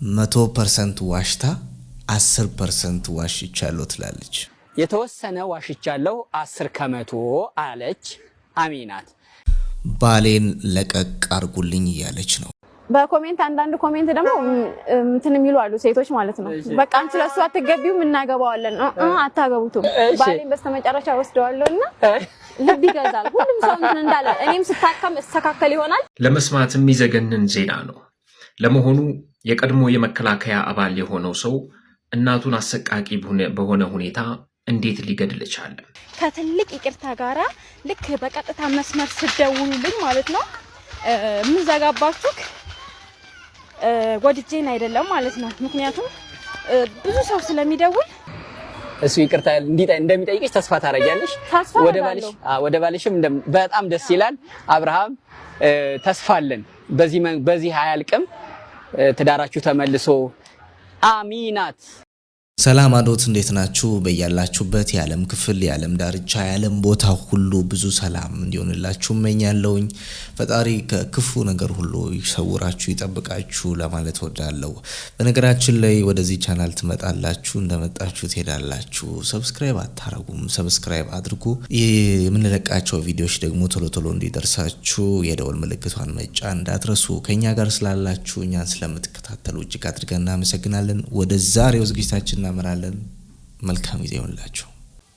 100% ዋሽታ 10% ዋሽቻለሁ ትላለች። የተወሰነ ዋሽቻለሁ 10% አለች አሚናት። ባሌን ለቀቅ አርጉልኝ እያለች ነው። በኮሜንት አንዳንድ ኮሜንት ደግሞ እንትን የሚሉ አሉ ሴቶች ማለት ነው። በቃ አንቺ ለሱ አትገቢውም እናገባዋለን አታገቡትም። ባሌን በስተመጨረሻ ወስደዋለሁና ልብ ይገዛል ሁሉም ሰው እንትን እንዳለ እኔም ስታከም እስተካከል ይሆናል። ለመስማት የሚዘገንን ዜና ነው። ለመሆኑ የቀድሞ የመከላከያ አባል የሆነው ሰው እናቱን አሰቃቂ በሆነ ሁኔታ እንዴት ሊገድል ቻለ? ከትልቅ ይቅርታ ጋራ ልክ በቀጥታ መስመር ስደውሉልኝ ማለት ነው ምን ዘጋባችሁ ወድጄን አይደለም ማለት ነው። ምክንያቱም ብዙ ሰው ስለሚደውል እሱ ይቅርታ እንደሚጠይቅሽ ተስፋ ታረጋለሽ። ወደ ባልሽም በጣም ደስ ይላል። አብርሃም ተስፋለን በዚህ አያልቅም ትዳራችሁ ተመልሶ አሚናት። ሰላም አዶት እንዴት ናችሁ? በያላችሁበት የዓለም ክፍል የዓለም ዳርቻ የዓለም ቦታ ሁሉ ብዙ ሰላም እንዲሆንላችሁ እመኛለሁኝ። ፈጣሪ ከክፉ ነገር ሁሉ ይሰውራችሁ ይጠብቃችሁ ለማለት ወዳለሁ። በነገራችን ላይ ወደዚህ ቻናል ትመጣላችሁ እንደመጣችሁ ትሄዳላችሁ። ሰብስክራይብ አታረጉም? ሰብስክራይብ አድርጉ። የምንለቃቸው ቪዲዮዎች ደግሞ ቶሎ ቶሎ እንዲደርሳችሁ የደወል ምልክቷን መጫን እንዳትረሱ። ከኛ ጋር ስላላችሁ እኛን ስለምትከታተሉ እጅግ አድርገን እናመሰግናለን። ወደ ዛሬው ዝግጅታችን እናመራለን። መልካም ጊዜ ይሁንላችሁ።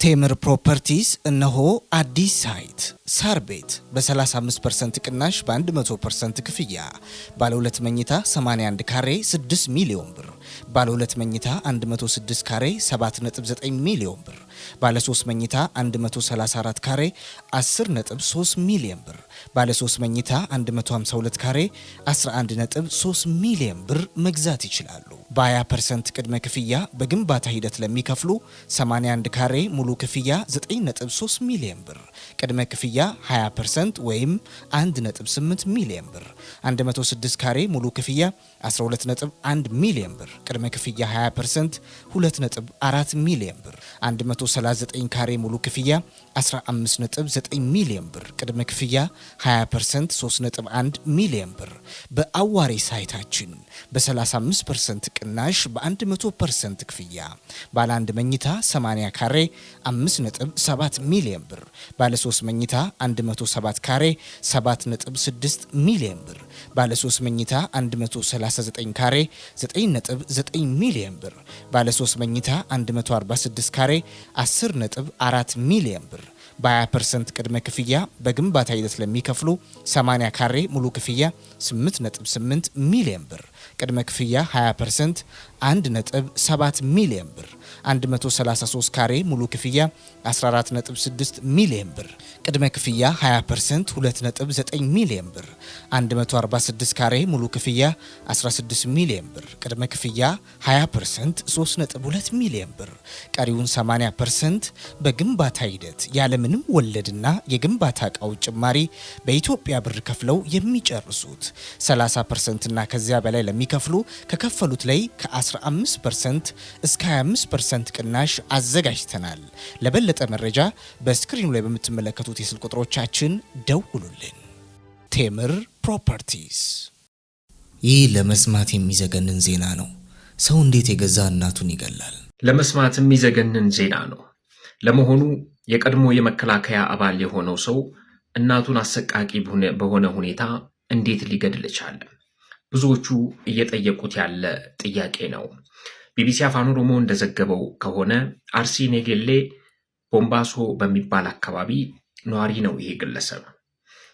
ቴምር ፕሮፐርቲስ እነሆ አዲስ ሳይት ሳር ቤት በ35% ቅናሽ በ100% ክፍያ ባለ 2 መኝታ 81 ካሬ 6 ሚሊዮን ብር፣ ባለ 2 መኝታ 106 ካሬ 7.9 ሚሊዮን ብር፣ ባለ 3 መኝታ 134 ካሬ 10.3 ሚሊዮን ብር፣ ባለ 3 መኝታ 152 ካሬ 11.3 ሚሊዮን ብር መግዛት ይችላሉ። በ20% ቅድመ ክፍያ በግንባታ ሂደት ለሚከፍሉ 81 ካሬ ሙሉ ክፍያ 9.3 ሚሊዮን ብር፣ ቅድመ ክፍያ 20% ወይም 1.8 ሚሊዮን ብር፣ 106 ካሬ ሙሉ ክፍያ 12.1 ሚሊዮን ብር፣ ቅድመ ክፍያ 20% 2.4 ሚሊዮን ብር፣ 139 ካሬ ሙሉ ክፍያ 15.9 ሚሊዮን ብር፣ ቅድመ ክፍያ 20% 3.1 ሚሊዮን ብር። በአዋሬ ሳይታችን በ35% ቅናሽ በ100% ክፍያ ባለ 1 መኝታ 80 ካሬ 5.7 ሚሊዮን ብር፣ ባለ 3 መኝታ 107 ካሬ 7.6 ሚሊዮን ብር፣ ባለ 3 መኝታ 139 ካሬ 9.9 ሚሊዮን ብር፣ ባለ 3 መኝታ 146 ካሬ 10.4 ሚሊዮን ብር። በ20% ቅድመ ክፍያ በግንባታ ሂደት ለሚከፍሉ 80 ካሬ ሙሉ ክፍያ 8.8 ሚሊዮን ብር፣ ቅድመ ክፍያ 20% 1.7 ሚሊዮን ብር፣ 133 ካሬ ሙሉ ክፍያ 14.6 ሚሊዮን ብር፣ ቅድመ ክፍያ 20% 2.9 ሚሊዮን ብር፣ 146 ካሬ ሙሉ ክፍያ 16 ሚሊዮን ብር፣ ቅድመ ክፍያ 20% 3.2 ሚሊዮን ብር፣ ቀሪውን 80% በግንባታ ሂደት ያለምንም ወለድና የግንባታ ዕቃው ጭማሪ በኢትዮጵያ ብር ከፍለው የሚጨርሱት 30% እና ከዚያ በላይ ለሚከፍሉ ከከፈሉት ላይ ከ15% እስከ 25% ቅናሽ አዘጋጅተናል። ለበለጠ መረጃ በስክሪኑ ላይ በምትመለከቱት የስልክ ቁጥሮቻችን ደውሉልን። ቴምር ፕሮፐርቲስ። ይህ ለመስማት የሚዘገንን ዜና ነው። ሰው እንዴት የገዛ እናቱን ይገላል? ለመስማት የሚዘገንን ዜና ነው። ለመሆኑ የቀድሞ የመከላከያ አባል የሆነው ሰው እናቱን አሰቃቂ በሆነ ሁኔታ እንዴት ሊገድል ቻለ? ብዙዎቹ እየጠየቁት ያለ ጥያቄ ነው። ቢቢሲ አፋን ኦሮሞ እንደዘገበው ከሆነ አርሲ ኔጌሌ ቦምባሶ በሚባል አካባቢ ነዋሪ ነው ይሄ ግለሰብ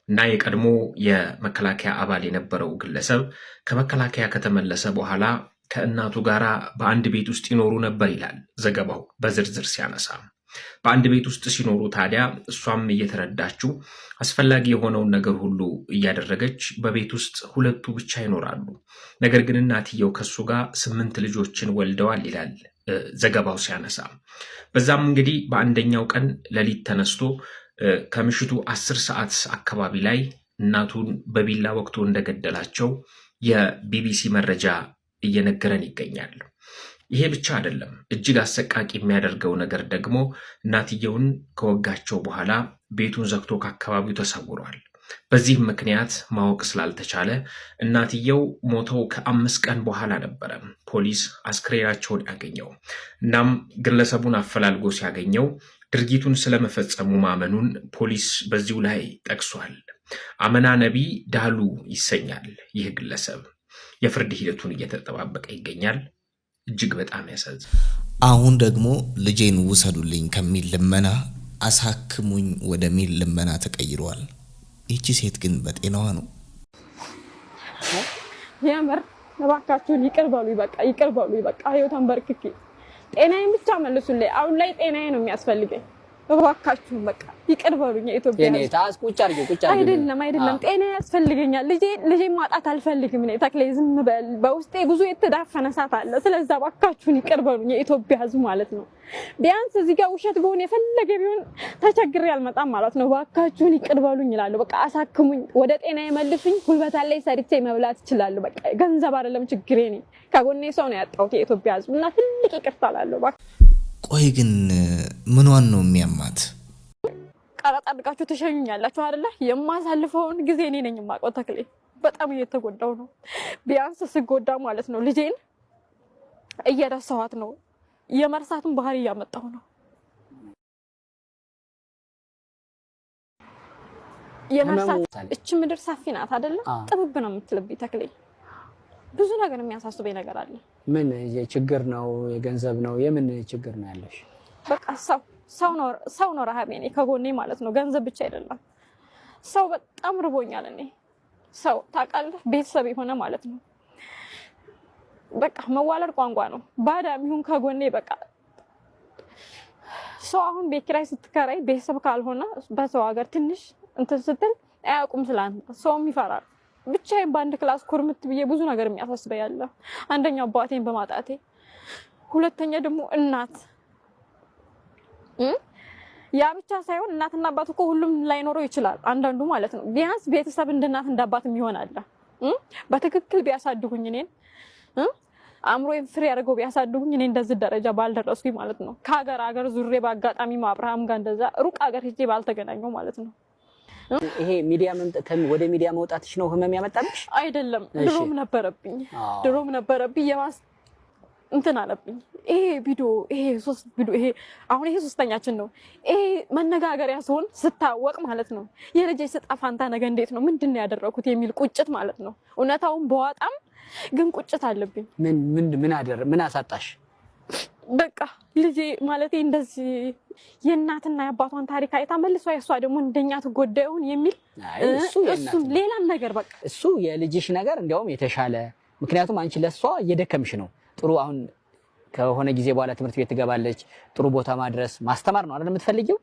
እና የቀድሞ የመከላከያ አባል የነበረው ግለሰብ ከመከላከያ ከተመለሰ በኋላ ከእናቱ ጋራ በአንድ ቤት ውስጥ ይኖሩ ነበር ይላል ዘገባው በዝርዝር ሲያነሳ። በአንድ ቤት ውስጥ ሲኖሩ ታዲያ እሷም እየተረዳችው አስፈላጊ የሆነውን ነገር ሁሉ እያደረገች በቤት ውስጥ ሁለቱ ብቻ ይኖራሉ። ነገር ግን እናትየው ከሱ ጋር 8 ልጆችን ወልደዋል ይላል ዘገባው ሲያነሳ። በዛም እንግዲህ በአንደኛው ቀን ሌሊት ተነስቶ ከምሽቱ 10 ሰዓት አካባቢ ላይ እናቱን በቢላ ወቅቱ እንደገደላቸው የቢቢሲ መረጃ እየነገረን ይገኛል። ይሄ ብቻ አይደለም። እጅግ አሰቃቂ የሚያደርገው ነገር ደግሞ እናትየውን ከወጋቸው በኋላ ቤቱን ዘግቶ ከአካባቢው ተሰውሯል። በዚህም ምክንያት ማወቅ ስላልተቻለ እናትየው ሞተው ከ5 ቀን በኋላ ነበረ ፖሊስ አስክሬናቸውን ያገኘው። እናም ግለሰቡን አፈላልጎ ሲያገኘው ድርጊቱን ስለመፈጸሙ ማመኑን ፖሊስ በዚሁ ላይ ጠቅሷል። አመና ነቢ ዳሉ ይሰኛል ይህ ግለሰብ። የፍርድ ሂደቱን እየተጠባበቀ ይገኛል። እጅግ በጣም ያሳዝናል። አሁን ደግሞ ልጄን ውሰዱልኝ ከሚል ልመና አሳክሙኝ ወደሚል ልመና ተቀይሯል። ይቺ ሴት ግን በጤናዋ ነው? የምር እባካችሁን ይቅር በሉ በቃ ህይወታን በርክኬ ጤናዬን ብቻ መልሱልኝ። አሁን ላይ ጤናዬ ነው የሚያስፈልገኝ። እባካችሁን በቃ ይቅር በሉኝ። ኢትዮጵያ የኔ ታስ ቁጭ አድርጌ አይደለም ጤና ያስፈልገኛል። ልጄ ማጣት አልፈልግም። እኔ ተክሌ ዝም በል። በውስጤ ብዙ የተዳፈነ እሳት አለ። ስለዚህ እባካችሁን ይቅር በሉኝ የኢትዮጵያ ህዝብ ማለት ነው። ቢያንስ እዚህ ጋር ውሸት ቢሆን የፈለገ ቢሆን ተቸግሬ አልመጣም ማለት ነው። እባካችሁን ይቅር በሉኝ እላለሁ። በቃ አሳክሙኝ፣ ወደ ጤናዬ መልሱኝ። ጉልበት አለኝ፣ ሰርቼ መብላት እችላለሁ። በቃ ገንዘብ አይደለም ችግሬ። እኔ ከጎኔ ሰው ነው ያጣሁት የኢትዮጵያ ህዝብ እና ትልቅ ይቅርታ እላለሁ። ቆይ ግን ምኗን ነው የሚያማት? ቀረጥ አድርጋችሁ ተሸኙኛላችሁ አይደለ? የማሳልፈውን ጊዜ እኔ ነኝ የማውቀው። ተክሌ በጣም እየተጎዳው ነው። ቢያንስ ስጎዳ ማለት ነው ልጄን እየረሳኋት ነው። የመርሳቱን ባህሪ እያመጣሁ ነው። እች ምድር ሰፊ ናት አይደለ? ጥብብ ነው የምትልብኝ ተክሌ። ብዙ ነገር የሚያሳስበኝ ነገር አለ። ምን የችግር ነው? የገንዘብ ነው? የምን ችግር ነው ያለሽ? በቃ ሰው ነው ረሃቤ እኔ ከጎኔ ማለት ነው። ገንዘብ ብቻ አይደለም። ሰው በጣም ርቦኛል እኔ። ሰው ታውቃለህ፣ ቤተሰብ የሆነ ማለት ነው። በቃ መዋለድ ቋንቋ ነው። ባዳም ይሁን ከጎኔ በቃ ሰው አሁን ቤት ኪራይ ስትከራይ ቤተሰብ ካልሆነ በሰው ሀገር ትንሽ እንትን ስትል አያውቁም ስላንተ። ሰውም ይፈራል። ብቻዬን በአንድ ክላስ ኩርምት ብዬ ብዙ ነገር የሚያሳስበኝ ያለ። አንደኛው አባቴን በማጣቴ፣ ሁለተኛ ደግሞ እናት። ያ ብቻ ሳይሆን እናትና አባት እኮ ሁሉም ላይኖረው ይችላል፣ አንዳንዱ ማለት ነው። ቢያንስ ቤተሰብ እንደ እናት እንደ አባትም ይሆናል። በትክክል ቢያሳድጉኝ እኔን አእምሮዬን ፍሬ አድርገው ቢያሳድጉኝ እኔ እንደዚህ ደረጃ ባልደረስኩኝ ማለት ነው። ከሀገር ዙሬ በአጋጣሚ አብርሃም ጋር እንደዛ ሩቅ ሀገር ሄጄ ባልተገናኘው ማለት ነው። ይሄ ሚዲያ ወደ ሚዲያ መውጣትሽ ነው ህመም ያመጣልሽ? አይደለም፣ ድሮም ነበረብኝ የማስ እንትን አለብኝ። ይሄ ቪዲዮ ይሄ አሁን ይሄ ሶስተኛችን ነው። ይሄ መነጋገሪያ ሲሆን ስታወቅ ማለት ነው የልጄ ስጣፋንታ ነገ እንዴት ነው ምንድነው ያደረኩት የሚል ቁጭት ማለት ነው። እውነታውን በዋጣም ግን ቁጭት አለብኝ። ምን አሳጣሽ? በቃ ልጄ ማለት እንደዚህ የእናትና የአባቷን ታሪክ አይታ መልሷ የሷ ደግሞ እንደኛ ተጎዳዩን የሚል እሱ ሌላም ነገር በቃ እሱ የልጅሽ ነገር እንዲያውም የተሻለ። ምክንያቱም አንቺ ለሷ እየደከምሽ ነው። ጥሩ አሁን ከሆነ ጊዜ በኋላ ትምህርት ቤት ትገባለች። ጥሩ ቦታ ማድረስ ማስተማር ነው አይደል የምትፈልጊው?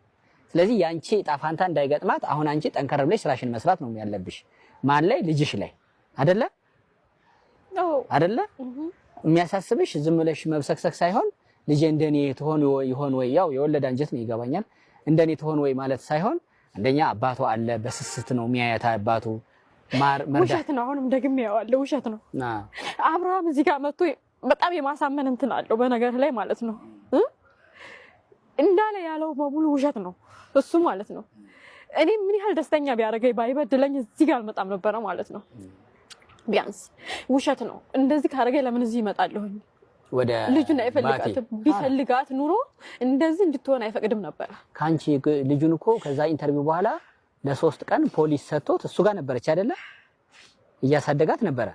ስለዚህ ያንቺ ጣፋንታ እንዳይገጥማት አሁን አንቺ ጠንከር ብለሽ ስራሽን መስራት ነው ያለብሽ። ማን ላይ? ልጅሽ ላይ አይደለ? የሚያሳስብሽ ዝም ብለሽ መብሰክሰክ ሳይሆን ልጄ እንደኔ ትሆን ይሆን ወይ፣ ያው የወለደ አንጀት ነው ይገባኛል። እንደኔ ትሆን ወይ ማለት ሳይሆን አንደኛ አባቷ አለ፣ በስስት ነው የሚያያት አባቱ። ውሸት ነው። አሁንም ደግሜ ያዋለው ውሸት ነው። አብርሃም እዚህ ጋር መጥቶ በጣም የማሳመን እንትን አለው በነገር ላይ ማለት ነው። እንዳለ ያለው በሙሉ ውሸት ነው እሱ ማለት ነው። እኔ ምን ያህል ደስተኛ ቢያደርገኝ ባይበድለኝ እዚህ ጋር አልመጣም ነበረ ማለት ነው። ቢያንስ ውሸት ነው። እንደዚህ ካደረገኝ ለምን እዚህ ይመጣለሁኝ? ወደ ልጁን አይፈልጋትም። ቢፈልጋት ኑሮ እንደዚህ እንድትሆን አይፈቅድም ነበር። ካንቺ ልጁን እኮ ከዛ ኢንተርቪው በኋላ ለ3 ቀን ፖሊስ ሰጥቶት እሱ ጋር ነበረች አይደለ? እያሳደጋት ነበረ።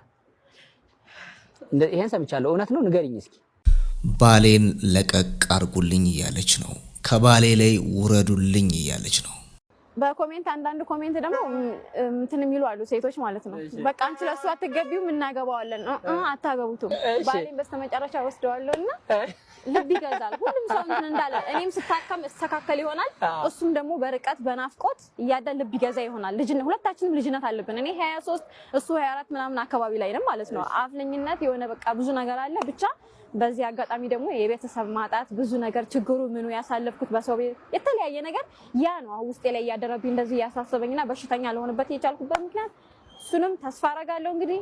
ይሄን ሰምቻለሁ። እውነት ነው? ንገሪኝ እስኪ። ባሌን ለቀቅ አርጉልኝ እያለች ነው። ከባሌ ላይ ውረዱልኝ እያለች ነው። በኮሜንት አንዳንድ ኮሜንት ደግሞ እንትን የሚሉ አሉ ሴቶች ማለት ነው። በቃ አንቺ ለሱ አትገቢውም እናገባዋለን። አታገቡትም። ባሌን በስተመጨረሻ ወስደዋለሁና ልብ ይገዛል። ሁሉም ሰው እንትን እንዳለ እኔም ስታከም እስተካከል ይሆናል። እሱም ደግሞ በርቀት በናፍቆት እያደል ልብ ይገዛ ይሆናል። ሁለታችንም ልጅነት አለብን። እኔ 23 እሱ 24 ምናምን አካባቢ ላይ ነው ማለት ነው። አፍለኝነት የሆነ በቃ ብዙ ነገር አለ ብቻ። በዚህ አጋጣሚ ደግሞ የቤተሰብ ማጣት ብዙ ነገር ችግሩ ምኑ ያሳለፍኩት በሰው ቤት የተለያየ ነገር ያ ነው ውስጤ ላይ ያደረብኝ እንደዚህ ያሳሰበኝና በሽተኛ ለሆነበት የቻልኩበት ምክንያት እሱንም ተስፋ አደርጋለሁ እንግዲህ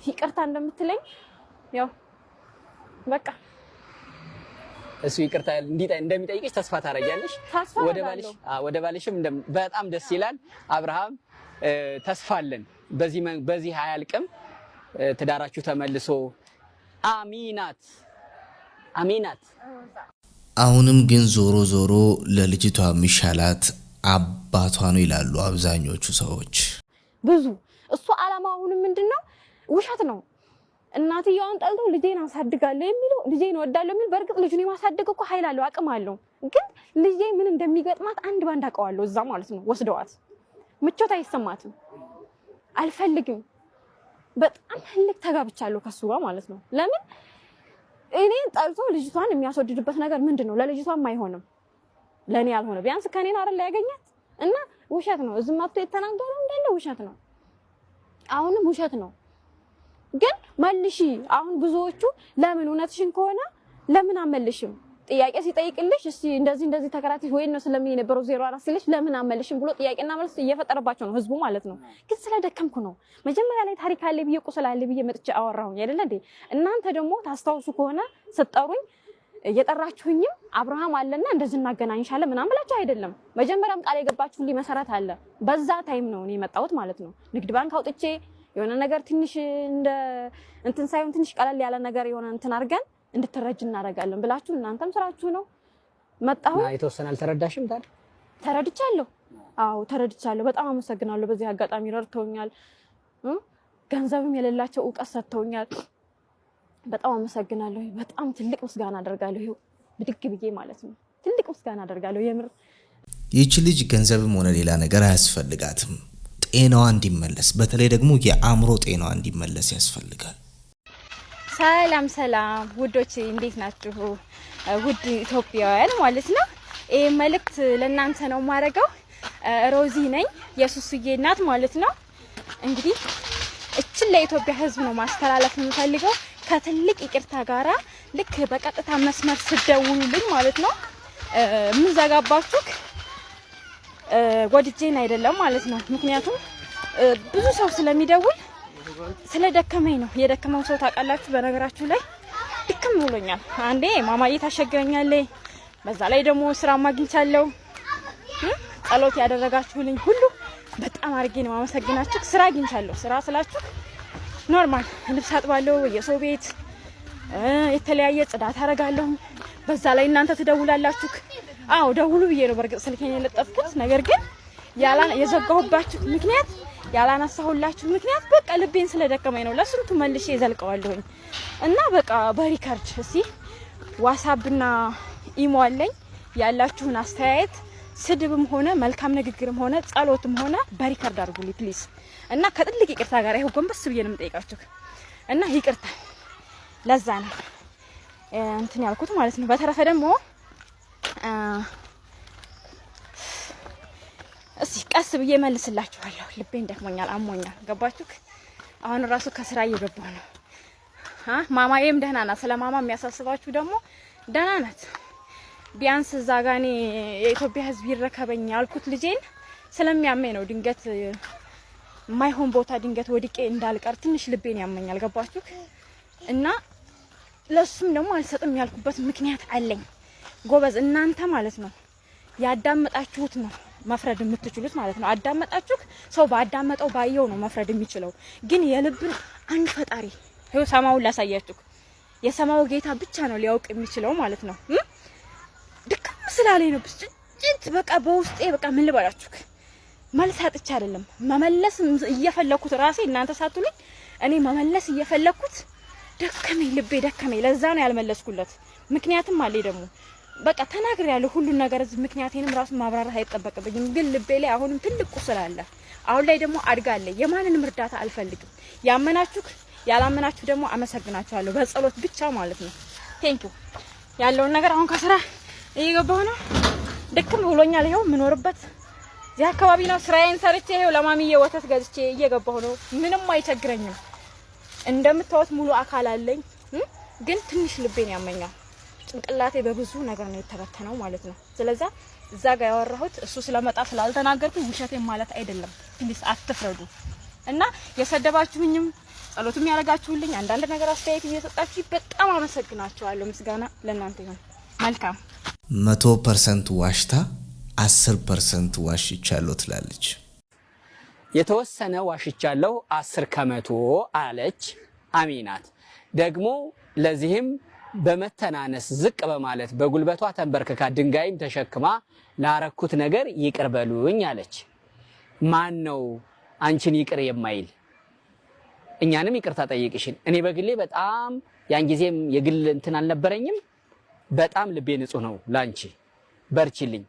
ይቅርታ እንደምትለኝ ያው በቃ እሱ ይቅርታ እንደሚጠይቅሽ ተስፋ ታደርጊያለሽ። ወደ ባልሽም በጣም ደስ ይላል። አብርሃም ተስፋ አለን። በዚህ አያልቅም። ትዳራችሁ ተመልሶ አሚናት። አሁንም ግን ዞሮ ለልጅቷ የሚሻላት አባቷ ነው ይላሉ አብዛኞቹ ሰዎች። ብዙ እሱ አላማው አሁንም ምንድነው? ውሸት ነው። እናትየዋን ጠልቶ ልጄን አሳድጋለሁ የሚለው ልጄን ወዳለሁ የሚል በርግጥ ልጁን የማሳደግ እኮ ኃይል አለው አቅም አለው። ግን ልጄ ምን እንደሚገጥማት አንድ ባንድ አውቀዋለሁ እዛ ማለት ነው። ወስደዋት ምቾት አይሰማትም። አልፈልግም። በጣም ህልክ ተጋብቻለሁ ከሱ ጋር ማለት ነው። ለምን እኔን ጠልቶ ልጅቷን የሚያስወድድበት ነገር ምንድነው? ለልጅቷም አይሆንም፣ ለኔ ያልሆነ ቢያንስ ከኔን አይደል ያገኛት እና ውሸት ነው። እዚህ መጥቶ የተናገረው እንዳለ ውሸት ነው። አሁንም ውሸት ነው። ግን መልሺ። አሁን ብዙዎቹ ለምን እውነትሽን ከሆነ ለምን አመልሽም? ጥያቄ ሲጠይቅልሽ እስቲ እንደዚህ ተከራክረሽ ወይ ነው ስለምን የነበረው 04 ሲልሽ ለምን አመልሽም ብሎ ጥያቄና መልስ እየፈጠረባቸው ነው ህዝቡ ማለት ነው። ግን ስለደከምኩ ነው። መጀመሪያ ላይ ታሪክ አለ ብዬ ቁስል አለ ብዬ መጥቼ አወራሁኝ አይደል እንዴ? እናንተ ደግሞ ታስታውሱ ከሆነ ስጠሩኝ እየጠራችሁኝም አብርሃም አለና እንደዚህ እናገናኝሻለን ምናምን ብላችሁ አይደለም። መጀመሪያም ቃል የገባችሁልኝ መሰረት አለ። በዛ ታይም ነው እኔ የመጣሁት ማለት ነው። ንግድ ባንክ አውጥቼ የሆነ ነገር ትንሽ እንደ እንትን ሳይሆን ትንሽ ቀለል ያለ ነገር የሆነ እንትን አድርገን እንድትረጅ እናደርጋለን ብላችሁ እናንተም ስራችሁ ነው መጣሁ። የተወሰነ አልተረዳሽም ታዲያ? ተረድቻለሁ። አዎ ተረድቻለሁ። በጣም አመሰግናለሁ። በዚህ አጋጣሚ ረድተውኛል። ገንዘብም የሌላቸው ዕውቀት ሰጥተውኛል። በጣም አመሰግናለሁ። በጣም ትልቅ ምስጋና አደርጋለሁ። ይሄው ብድግ ብዬ ማለት ነው ትልቅ ምስጋና አደርጋለሁ የምር። ይህች ልጅ ገንዘብም ሆነ ሌላ ነገር አያስፈልጋትም። ጤናዋ እንዲመለስ፣ በተለይ ደግሞ የአእምሮ ጤናዋ እንዲመለስ ያስፈልጋል። ሰላም ውዶች እንዴት ናችሁ? ውድ ኢትዮጵያውያን ማለት ነው። ይሄ መልእክት ለእናንተ ነው ማረጋው። ሮዚ ነኝ የሱስዬ እናት ማለት ነው። እንግዲህ እችን ለኢትዮጵያ ሕዝብ ነው ማስተላለፍ የምፈልገው ከትልቅ ይቅርታ ጋራ ልክ በቀጥታ መስመር ስደውሉልኝ ማለት ነው። ምን ዘጋባችሁ? ወድጄን አይደለም ማለት ነው። ምክንያቱም ብዙ ሰው ስለሚደውል ስለደከመኝ ነው። የደከመው ሰው ታውቃላችሁ። በነገራችሁ ላይ ድክም ብሎኛል። አንዴ ማማዬ ታሸገኛለች፣ በዛ ላይ ደግሞ ስራ ማግኝቻለሁ። ጸሎት ያደረጋችሁልኝ ሁሉ በጣም አድርጌ ነው ማመሰግናችሁ። ስራ አግኝቻለሁ። ስራ ስላችሁ ኖርማል ልብስ አጥባለሁ፣ የሰው ቤት የተለያየ ጽዳት አደርጋለሁ። በዛ ላይ እናንተ ትደውላላችሁ። አዎ ደውሉ ብዬ ነው በርግጥ ስልኬን የለጠፍኩት። ነገር ግን የዘጋሁባችሁ ምክንያት ያላነሳሁላችሁ ምክንያት በቃ ልቤን ስለደከመኝ ነው። ለስንቱ መልሼ ይዘልቀዋለሁኝ እና በቃ በሪካርድ እስቲ ዋትስአፕና ኢሞ አለኝ። ያላችሁን አስተያየት ስድብም ሆነ መልካም ንግግርም ሆነ ጸሎትም ሆነ በሪካርድ አድርጉልኝ ፕሊዝ። እና ከጥልቅ ይቅርታ ጋር ይሄው ጎንበስ ብዬ ነው የምጠይቃችሁ እና ይቅርታ ለዛ ነው እንትን ያልኩት ማለት ነው። በተረፈ ደግሞ እስቲ ቀስ ብዬ መልስላችኋለሁ። ልቤን ደክሞኛል፣ አሞኛል። ገባችሁ? አሁን ራሱ ከስራ እየገባሁ ነው። ማማዬም ደህና ናት። ስለ ማማ የሚያሳስባችሁ ደግሞ ደህና ናት። ቢያንስ እዛ ጋር እኔ የኢትዮጵያ ሕዝብ ይረከበኝ ያልኩት ልጄን ስለሚያመኝ ነው። ድንገት የማይሆን ቦታ ድንገት ወድቄ እንዳልቀር ትንሽ ልቤን ያመኛል። ገባችሁ? እና ለሱም ደግሞ አልሰጥም ያልኩበት ምክንያት አለኝ። ጎበዝ እናንተ ማለት ነው ያዳመጣችሁት ነው መፍረድ የምትችሉት ማለት ነው። አዳመጣችሁ፣ ሰው ባዳመጠው ባየው ነው መፍረድ የሚችለው። ግን የልብን አንድ ፈጣሪ ይኸው ሰማውን ላሳያችሁ። የሰማው ጌታ ብቻ ነው ሊያውቅ የሚችለው ማለት ነው። ድክም ስላለኝ ነው ብስጭት በቃ በውስጤ በቃ ምን ልበላችሁ መልስ አጥቼ አይደለም መመለስ እየፈለኩት ራሴ እናንተ ሳትሉኝ እኔ መመለስ እየፈለኩት ደከመኝ፣ ልቤ ደከመኝ። ለዛ ነው ያልመለስኩለት። ምክንያቱም አለኝ ደግሞ በቃ ተናግሬ ያለው ሁሉን ነገር እዚህ ምክንያቴንም ራሱ ማብራራት አይጠበቅብኝም። ግን ልቤ ላይ አሁንም ትልቅ ቁስል አለ። አሁን ላይ ደግሞ አድጋለሁ። የማንንም እርዳታ አልፈልግም። ያመናችሁ ያላመናችሁ ደግሞ አመሰግናችኋለሁ በጸሎት ብቻ ማለት ነው። ቴንኪው ያለውን ነገር አሁን ከስራ እየገባሁ ነው። ድክም ብሎኛል። ይሄው የምኖርበት እዚህ አካባቢ ነው። ስራዬን ሰርቼ ይሄው ለማሚዬ ወተት ገዝቼ እየገባሁ ነው። ምንም አይቸግረኝም። እንደምታዩት ሙሉ አካል አለኝ። ግን ትንሽ ልቤን ያመኛል። ጭንቅላቴ በብዙ ነገር ነው የተበተነው ማለት ነው። ስለዚህ እዛ ጋር ያወራሁት እሱ ስለመጣ ስላልተናገርኩ ውሸቴን ማለት አይደለም። ፕሊስ አትፍረዱ። እና የሰደባችሁኝም ጸሎትም ያረጋችሁልኝ አንዳንድ ነገር አስተያየት እየሰጣችሁ በጣም አመሰግናችኋለሁ። ምስጋና ለእናንተ ይሁን። መልካም 100% ዋሽታ 10% ዋሽቻለሁ ትላለች። የተወሰነ ዋሽቻለሁ 10% አለች አሚናት። ደግሞ ለዚህም በመተናነስ ዝቅ በማለት በጉልበቷ ተንበርክካ ድንጋይም ተሸክማ ላረኩት ነገር ይቅር በሉኝ አለች። ማን ነው አንቺን ይቅር የማይል? እኛንም ይቅርታ ጠይቅሽን። እኔ በግሌ በጣም ያን ጊዜም የግል እንትን አልነበረኝም። በጣም ልቤ ንጹህ ነው ላንቺ፣ በርቺልኝ።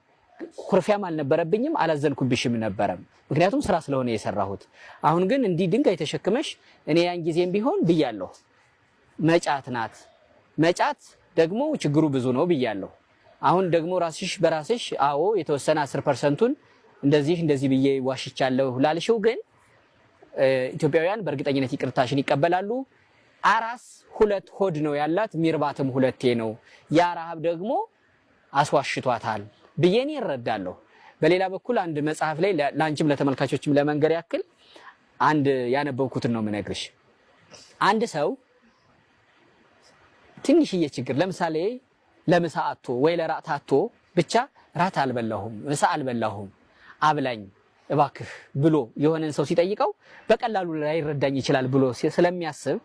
ኩርፊያም አልነበረብኝም፣ አላዘንኩብሽም ነበረም፣ ምክንያቱም ስራ ስለሆነ የሰራሁት። አሁን ግን እንዲህ ድንጋይ ተሸክመሽ እኔ ያን ጊዜም ቢሆን ብያለሁ፣ መጫት ናት። መጫት ደግሞ ችግሩ ብዙ ነው ብያለሁ። አሁን ደግሞ ራስሽ በራስሽ አዎ የተወሰነ 10%ን እንደዚህ ብዬ ዋሽቻለሁ ላልሽው ግን ኢትዮጵያውያን በእርግጠኝነት ይቅርታሽን ይቀበላሉ። አራስ 2 ሆድ ነው ያላት፣ ሚርባትም 2 ነው። ያ ረሃብ ደግሞ አስዋሽቷታል ብዬኔ እረዳለሁ። በሌላ በኩል አንድ መጽሐፍ ላይ ላንቺም ለተመልካቾችም ለመንገር ያክል አንድ ያነበብኩትን ነው የምነግርሽ። አንድ ሰው ትንሽዬ ችግር ለምሳሌ ለምሳ አጥቶ ወይ ለራት አጥቶ ብቻ ራት አልበላሁም ምሳ አልበላሁም አብላኝ እባክህ ብሎ የሆነን ሰው ሲጠይቀው በቀላሉ ላይረዳኝ ይችላል ብሎ ስለሚያስብ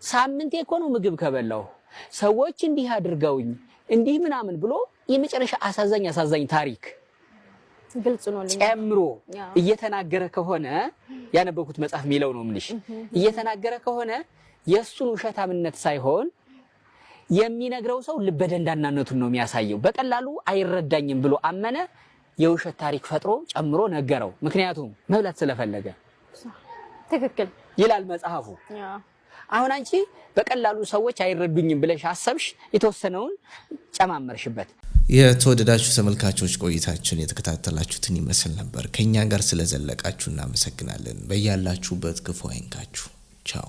ሳምንቴ እኮ ነው ምግብ ከበላው ሰዎች እንዲህ አድርገውኝ እንዲህ ምናምን ብሎ የመጨረሻ አሳዛኝ ታሪክ ግልጽ ነው ጨምሮ እየተናገረ ከሆነ ያነበብኩት መጽሐፍ ሚለው ነው ምንሽ እየተናገረ ከሆነ የሱን ውሸታምነት ሳይሆን የሚነግረው ሰው ልበደንዳናነቱን ነው የሚያሳየው። በቀላሉ አይረዳኝም ብሎ አመነ፣ የውሸት ታሪክ ፈጥሮ ጨምሮ ነገረው። ምክንያቱም መብላት ስለፈለገ። ትክክል ይላል መጽሐፉ። አሁን አንቺ በቀላሉ ሰዎች አይረዱኝም ብለሽ አሰብሽ፣ የተወሰነውን ጨማመርሽበት። የተወደዳችሁ ተመልካቾች ቆይታችን የተከታተላችሁትን ይመስል ነበር። ከኛ ጋር ስለዘለቃችሁ እናመሰግናለን። በያላችሁበት ክፉ አይንካችሁ። ቻው።